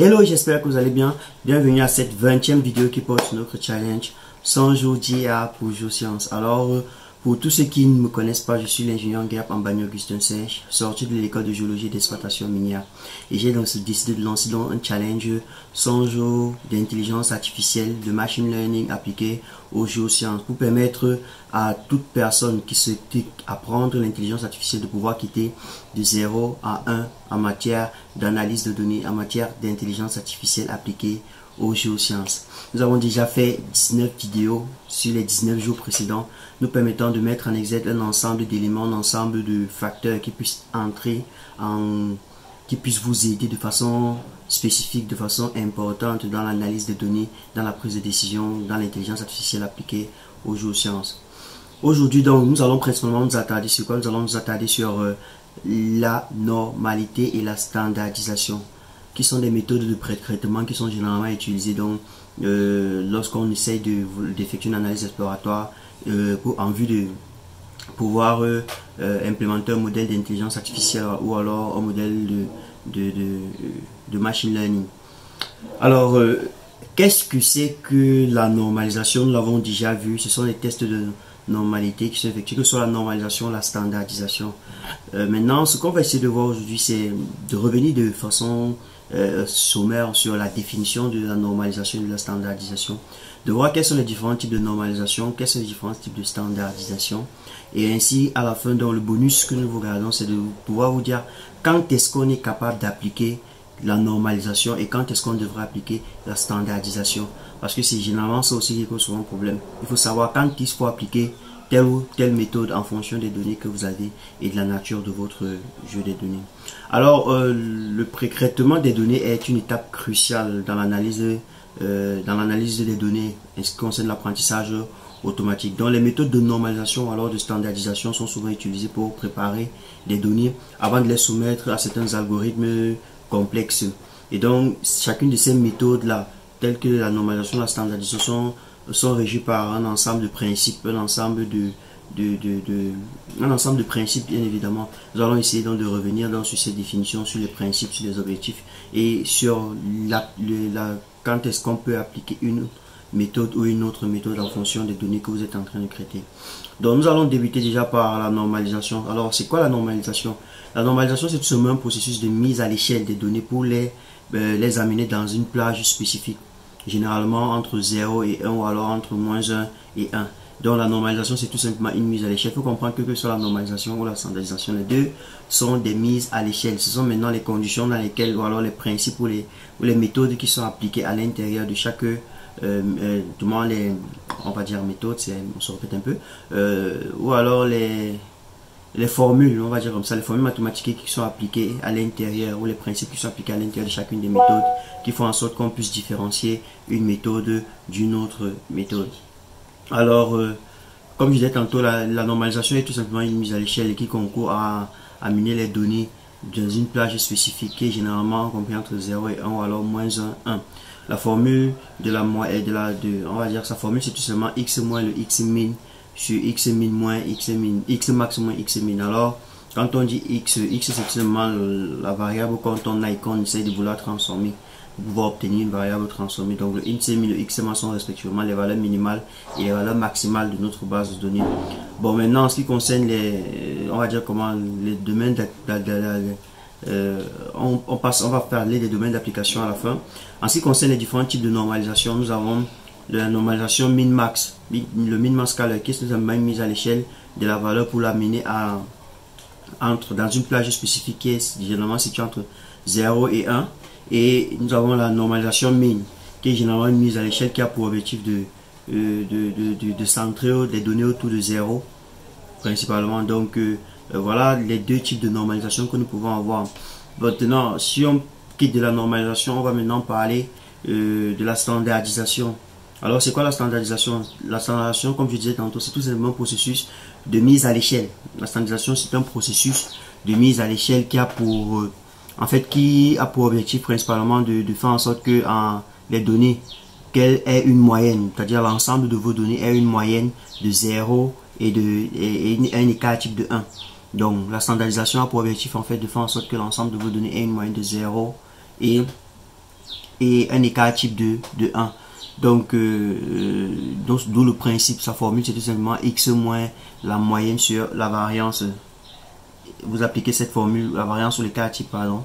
Hello, j'espère que vous allez bien. Bienvenue à cette 20e vidéo qui porte sur notre challenge 100 jours d'IA pour Geoscience. Alors, pour tous ceux qui ne me connaissent pas, je suis l'ingénieur Gap Ambani Augustin Sèche, sorti de l'école de géologie et d'exploitation minière. Et j'ai donc décidé de lancer donc un challenge 100 jours d'intelligence artificielle, de machine learning appliqué aux géosciences pour permettre à toute personne qui souhaite apprendre l'intelligence artificielle de pouvoir quitter de 0 à 1 en matière d'analyse de données, en matière d'intelligence artificielle appliquée aux géosciences. Nous avons déjà fait 19 vidéos sur les 19 jours précédents, nous permettant de mettre en exergue un ensemble d'éléments, un ensemble de facteurs qui puissent entrer qui puissent vous aider de façon spécifique, de façon importante dans l'analyse des données, dans la prise de décision, dans l'intelligence artificielle appliquée aux géosciences. Aujourd'hui, donc, nous allons principalement nous attarder sur quoi? Nous allons nous attarder sur la normalité et la standardisation, qui sont des méthodes de pré-traitement qui sont généralement utilisées donc lorsqu'on essaye d'effectuer une analyse exploratoire en vue de pouvoir implémenter un modèle d'intelligence artificielle ou alors un modèle de machine learning. Alors, qu'est-ce que c'est que la normalisation? Nous l'avons déjà vu, ce sont les tests de normalité qui sont effectués, que ce soit la normalisation, la standardisation. Maintenant, ce qu'on va essayer de voir aujourd'hui, c'est de revenir de façon sommaire sur la définition de la normalisation et de la standardisation, de voir quels sont les différents types de normalisation, quels sont les différents types de standardisation, et ainsi à la fin, dans le bonus que nous vous regardons, c'est de pouvoir vous dire quand est-ce qu'on est capable d'appliquer la normalisation et quand est-ce qu'on devrait appliquer la standardisation, parce que c'est généralement ça aussi qui cause souvent problème. Il faut savoir quand il faut appliquer telle ou telle méthode en fonction des données que vous avez et de la nature de votre jeu des données. Alors, le pré-traitement des données est une étape cruciale dans l'analyse des données en ce qui concerne l'apprentissage automatique. Donc, les méthodes de normalisation ou alors de standardisation sont souvent utilisées pour préparer des données avant de les soumettre à certains algorithmes complexes. Et donc, chacune de ces méthodes-là, telles que la normalisation, la standardisation, sont régies par un ensemble de principes, un ensemble de principes, bien évidemment. Nous allons essayer donc de revenir sur ces définitions, sur les principes, sur les objectifs et sur quand est-ce qu'on peut appliquer une méthode ou une autre méthode en fonction des données que vous êtes en train de traiter. Donc nous allons débuter déjà par la normalisation. Alors c'est quoi la normalisation? La normalisation, c'est tout simplement un processus de mise à l'échelle des données pour les amener dans une plage spécifique, généralement entre 0 et 1 ou alors entre -1 et 1. Donc la normalisation, c'est tout simplement une mise à l'échelle. Il faut comprendre que ce soit la normalisation ou la standardisation, les deux sont des mises à l'échelle. Ce sont maintenant les conditions dans lesquelles, ou alors les principes ou les méthodes qui sont appliquées à l'intérieur de chaque on va dire méthode, on se répète un peu, ou alors les formules, on va dire comme ça, les formules mathématiques qui sont appliquées à l'intérieur, ou les principes qui sont appliqués à l'intérieur de chacune des méthodes, qui font en sorte qu'on puisse différencier une méthode d'une autre méthode. Alors, comme je disais tantôt, la normalisation est tout simplement une mise à l'échelle qui concourt à amener les données dans une plage spécifique qui est généralement comprise entre 0 et 1 ou alors -1, 1. La formule on va dire sa formule, c'est tout simplement x moins le x min sur x min moins x min, x max moins x min. Alors, quand on dit x c'est tout simplement la variable quand on essaie de vouloir transformer, pour pouvoir obtenir une variable transformée. Donc le x min, le x max sont respectivement les valeurs minimales et les valeurs maximales de notre base de données. Bon, maintenant en ce qui concerne on va dire comment les domaines on va parler des domaines d'application à la fin. En ce qui concerne les différents types de normalisation, nous avons la normalisation min-max. Le min-max calculé, c'est une mise à l'échelle de la valeur pour l'amener dans une plage spécifique qui est généralement située entre 0 et 1. Et nous avons la normalisation min, qui est généralement une mise à l'échelle qui a pour objectif de centrer les données autour de 0 principalement. Donc voilà les deux types de normalisation que nous pouvons avoir. Maintenant, si on quitte de la normalisation, on va maintenant parler de la standardisation. Alors c'est quoi la standardisation? La standardisation, comme je disais tantôt, c'est tout simplement un processus de mise à l'échelle. La standardisation, c'est un processus de mise à l'échelle qui a pour objectif principalement de faire en sorte que les données, qu'elle ait une moyenne, c'est-à-dire l'ensemble de vos données ait une moyenne de 0 et un écart type de 1. Donc la standardisation a pour objectif en fait de faire en sorte que l'ensemble de vos données ait une moyenne de 0 et et un écart type de 1. Donc, d'où le principe, sa formule, c'est tout simplement x moins la moyenne sur la variance. Vous appliquez cette formule, la variance sur l'écart type, pardon.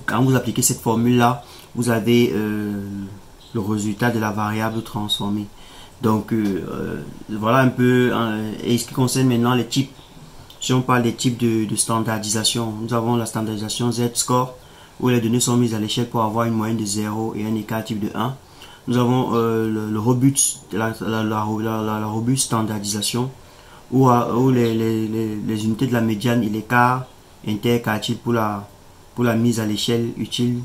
Quand vous appliquez cette formule-là, vous avez le résultat de la variable transformée. Donc, voilà un peu. Et ce qui concerne maintenant les types, si on parle des types de standardisation, nous avons la standardisation Z-score, où les données sont mises à l'échelle pour avoir une moyenne de 0 et un écart type de 1. Nous avons le robuste, la robuste standardisation, où les unités de la médiane et l'écart interquartile pour la mise à l'échelle utile.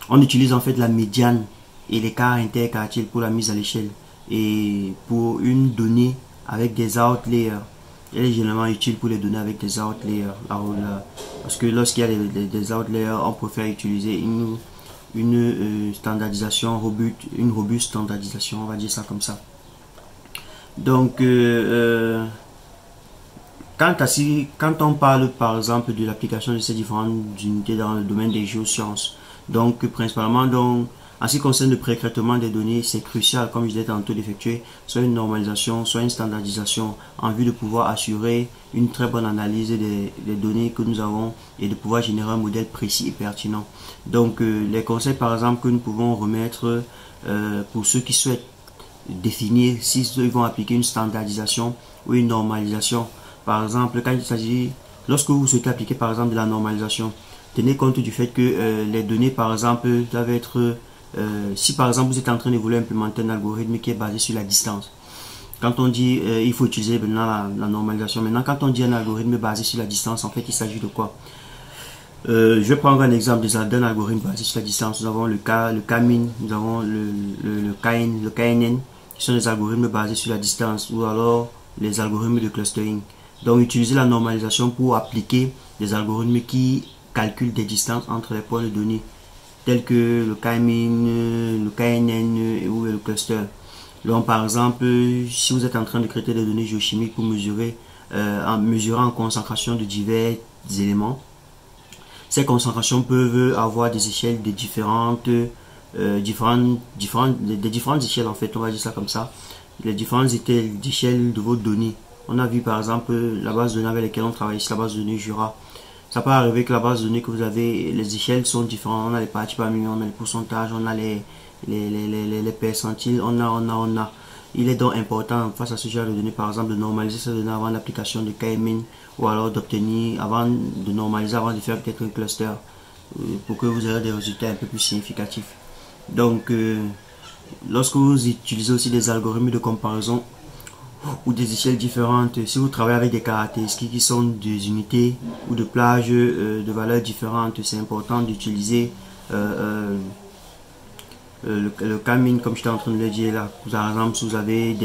On utilise en fait la médiane et l'écart interquartile pour la mise à l'échelle. Et pour une donnée avec des outliers, elle est généralement utile pour les données avec des outliers. Parce que lorsqu'il y a des outliers, on préfère utiliser une standardisation robuste, une robuste standardisation, on va dire ça comme ça. Donc, quand on parle par exemple de l'application de ces différentes unités dans le domaine des géosciences, donc principalement en ce qui concerne le pré-traitement des données, c'est crucial, comme je disais tantôt, d'effectuer soit une normalisation, soit une standardisation en vue de pouvoir assurer une très bonne analyse des données que nous avons et de pouvoir générer un modèle précis et pertinent. Donc, les conseils, par exemple, que nous pouvons remettre pour ceux qui souhaitent définir s'ils vont appliquer une standardisation ou une normalisation. Par exemple, quand il s'agit, lorsque vous souhaitez appliquer, par exemple, de la normalisation, tenez compte du fait que les données, par exemple, doivent être... si par exemple vous êtes en train de vouloir implémenter un algorithme qui est basé sur la distance, quand on dit il faut utiliser maintenant la normalisation, maintenant quand on dit un algorithme basé sur la distance, en fait il s'agit de quoi? Je vais prendre un exemple d'un algorithme basé sur la distance. Nous avons le K-min, nous avons le KNN, qui sont des algorithmes basés sur la distance, ou alors les algorithmes de clustering. Donc utiliser la normalisation pour appliquer des algorithmes qui calculent des distances entre les points de données, tels que le K-min, le KNN ou le cluster. Donc par exemple, si vous êtes en train de traiter des données géochimiques pour mesurer, en concentration de divers éléments, ces concentrations peuvent avoir des échelles de différentes échelles, en fait, on va dire ça comme ça, les différentes échelles de vos données. On a vu par exemple la base de données avec laquelle on travaille, c'est la base de données Jura. Ça peut arriver que la base de données que vous avez, les échelles sont différentes. On a les parties par million, on a les pourcentages, on a les percentiles, on a. Il est donc important face à ce genre de données, par exemple, de normaliser ces données avant l'application de K-min, ou alors d'obtenir, avant de normaliser, avant de faire peut-être un cluster, pour que vous ayez des résultats un peu plus significatifs. Donc, lorsque vous utilisez aussi des algorithmes de comparaison ou des échelles différentes, si vous travaillez avec des caractéristiques qui sont des unités ou de plages de valeurs différentes, c'est important d'utiliser le K-min, comme j'étais en train de le dire là. Par exemple, si vous avez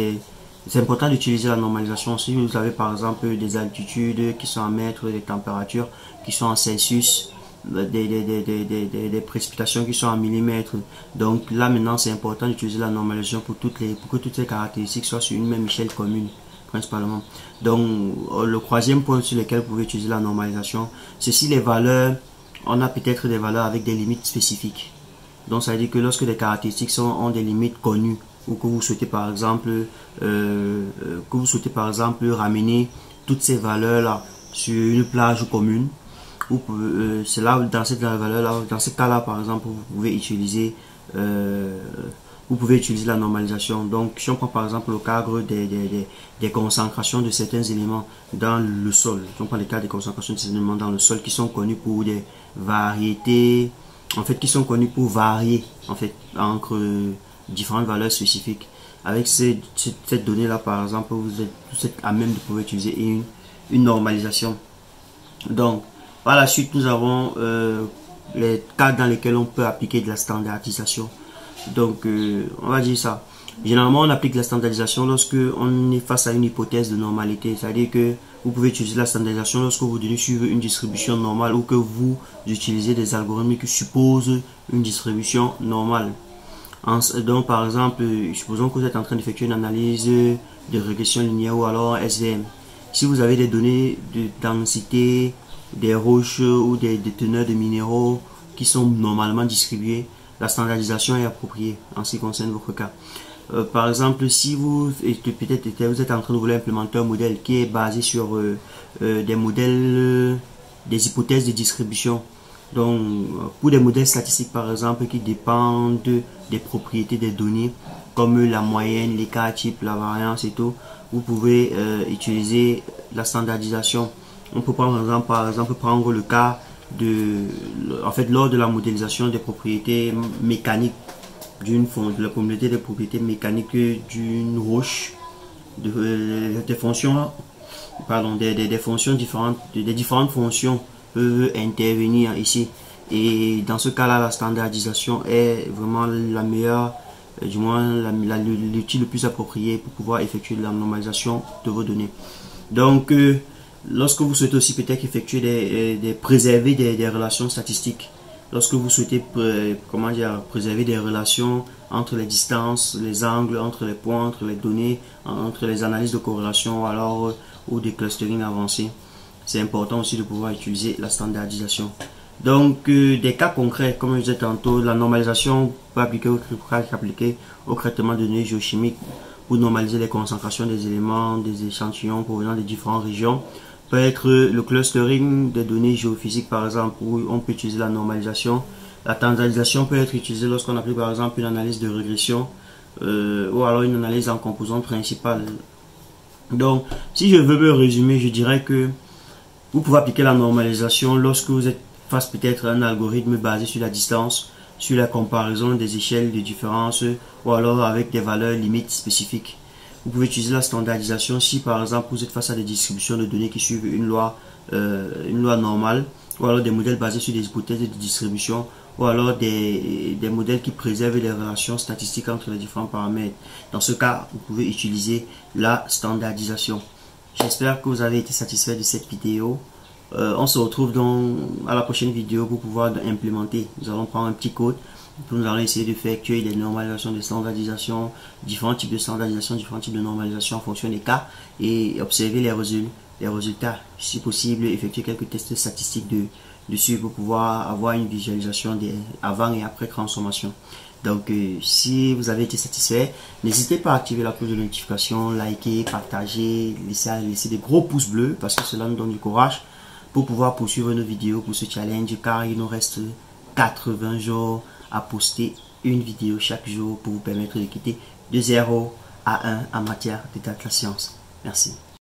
c'est important d'utiliser la normalisation. Si vous avez par exemple des altitudes qui sont en mètres, des températures qui sont en Celsius, des précipitations qui sont en millimètres. Donc là maintenant c'est important d'utiliser la normalisation pour que toutes ces caractéristiques soient sur une même échelle commune principalement. Donc le troisième point sur lequel vous pouvez utiliser la normalisation, c'est si les valeurs, on a peut-être des valeurs avec des limites spécifiques. Donc ça veut dire que lorsque les caractéristiques ont des limites connues, ou que vous souhaitez par exemple ramener toutes ces valeurs là sur une plage commune, c'est là dans cette valeur là, dans ce cas là par exemple, vous pouvez utiliser la normalisation. Donc si on prend par exemple le cadre des concentrations de certains éléments dans le sol, si on prend le cas des concentrations de ces éléments dans le sol qui sont connus pour des variétés, en fait, qui sont connus pour varier en fait entre différentes valeurs spécifiques. Avec cette donnée là par exemple, vous êtes à même de pouvoir utiliser une normalisation. Donc par la suite, nous avons les cas dans lesquels on peut appliquer de la standardisation. Donc, on va dire ça. Généralement, on applique la standardisation lorsque on est face à une hypothèse de normalité. C'est-à-dire que vous pouvez utiliser la standardisation lorsque vous devez suivre une distribution normale ou que vous utilisez des algorithmes qui supposent une distribution normale. Donc, par exemple, supposons que vous êtes en train d'effectuer une analyse de régression linéaire ou alors SVM. Si vous avez des données de densité des roches ou des teneurs de minéraux qui sont normalement distribués, la standardisation est appropriée en ce qui concerne votre cas. Par exemple, si vous êtes en train de vouloir implémenter un modèle qui est basé sur des modèles, des hypothèses de distribution. Donc, pour des modèles statistiques, par exemple, qui dépendent des propriétés des données, comme la moyenne, l'écart type, la variance et tout, vous pouvez utiliser la standardisation. On peut prendre, par exemple, prendre le cas lors de la modélisation des propriétés mécaniques de la communauté des propriétés mécaniques d'une roche, des fonctions, pardon, des fonctions différentes, des différentes fonctions peuvent intervenir ici. Et dans ce cas-là, la standardisation est vraiment la meilleure, du moins l'outil le plus approprié pour pouvoir effectuer la normalisation de vos données. Donc, lorsque vous souhaitez aussi peut-être effectuer préserver des relations statistiques, lorsque vous souhaitez préserver des relations entre les distances, les angles, entre les points, entre les données, entre les analyses de corrélation ou des clustering avancés, c'est important aussi de pouvoir utiliser la standardisation. Donc, des cas concrets, comme je disais tantôt, la normalisation peut appliquer au traitement de données géochimiques pour normaliser les concentrations des éléments, des échantillons provenant des différentes régions. Peut être le clustering des données géophysiques, par exemple, où on peut utiliser la normalisation. La standardisation peut être utilisée lorsqu'on applique par exemple une analyse de régression ou alors une analyse en composante principale. Donc, si je veux me résumer, je dirais que vous pouvez appliquer la normalisation lorsque vous êtes face peut-être à un algorithme basé sur la distance, sur la comparaison des échelles de différence ou alors avec des valeurs limites spécifiques. Vous pouvez utiliser la standardisation si par exemple vous êtes face à des distributions de données qui suivent une loi normale, ou alors des modèles basés sur des hypothèses de distribution, ou alors des modèles qui préservent les relations statistiques entre les différents paramètres. Dans ce cas, vous pouvez utiliser la standardisation. J'espère que vous avez été satisfait de cette vidéo. On se retrouve donc à la prochaine vidéo pour pouvoir implémenter. Nous allons prendre un petit code. Nous allons essayer de faire actuer des normalisations, des standardisations, différents types de standardisation, différents types de normalisation en fonction des cas et observer les résultats. Si possible, effectuer quelques tests statistiques dessus pour pouvoir avoir une visualisation des avant et après transformation. Donc, si vous avez été satisfait, n'hésitez pas à activer la cloche de notification, liker, partager, laisser des gros pouces bleus parce que cela nous donne du courage pour pouvoir poursuivre nos vidéos pour ce challenge car il nous reste 80 jours à poster une vidéo chaque jour pour vous permettre de quitter de 0 à 1 en matière de data science. Merci.